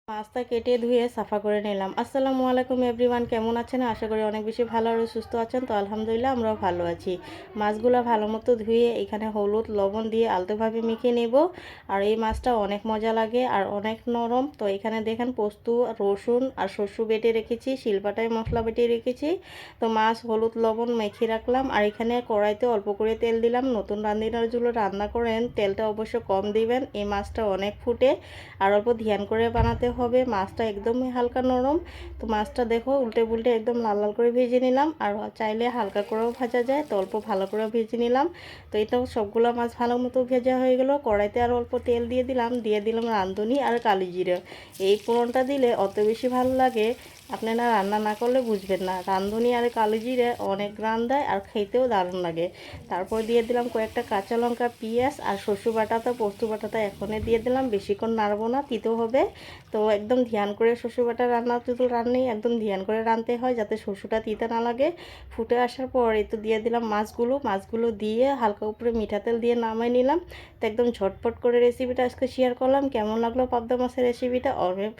মাছটা কেটে ধুয়ে সাফা করে নিলাম। আসসালামু আলাইকুম এভরিওয়ান, কেমন আছেন? আশা করি অনেক বেশি ভালো আর সুস্থ আছেন। তো আলহামদুলিল্লাহ আমরাও ভালো আছি। মাছগুলো ভালো মতো ধুয়ে এখানে হলুদ লবণ দিয়ে আলতোভাবে মেখে নেব। আর এই মাছটা অনেক মজা লাগে আর অনেক নরম। তো এখানে দেখেন পোস্ত, রসুন আর শস্য বেটে রেখেছি, শিলপাটায় মশলা বেটে রেখেছি। তো মাছ হলুদ লবণ মেখে রাখলাম। আর এখানে কড়াইতে অল্প করে তেল দিলাম। নতুন রাঁধুনিরা যেগুলো রান্না করেন তেলটা অবশ্য কম দিবেন, এই মাছটা অনেক ফুটে আর অল্প ধ্যান করে বানাতে হবে। মাছটা একদমই হালকা নরম। তো মাছটা দেখো উল্টে পুল্টে একদম লাল লাল করে ভেজে নিলাম। আর চাইলে হালকা করেও ভাজা যায়, তো অল্প ভালো করে ভেজে নিলাম। তো এটা সবগুলো মাছ ভালো মতো ভেজা হয়ে গেল। কড়াইতে আর অল্প তেল দিয়ে দিলাম রাঁধুনি আর কালি জিরে। এই ফোড়নটা দিলে অত বেশি ভালো লাগে, আপনারা রান্না না করলে বুঝবেন না। রাঁধুনি আর কালি জিরে অনেক গ্রান দেয় আর খেতেও দারুণ লাগে। তারপর দিয়ে দিলাম কয়েকটা কাঁচা লঙ্কা, পেঁয়াজ আর শস্য বাটাটা পোস্ত বাটাটা এখনই দিয়ে দিলাম। বেশিক্ষণ নাড়বো না, তিতো হবে। তো একদম ধ্যান করে শস্য বাটা রান্না তো রান্নাই একদম ধ্যান করে রাঁধতে হয় যাতে শস্যটা তিতা না লাগে। ফুটে আসার পর এই তো দিয়ে দিলাম মাছগুলো দিয়ে হালকা উপরে মিঠা তেল দিয়ে নামাই নিলাম। তো একদম ঝটপট করে রেসিপিটা আজকে শেয়ার করলাম। কেমন লাগলো পাবদা মাছের রেসিপিটা? অনেক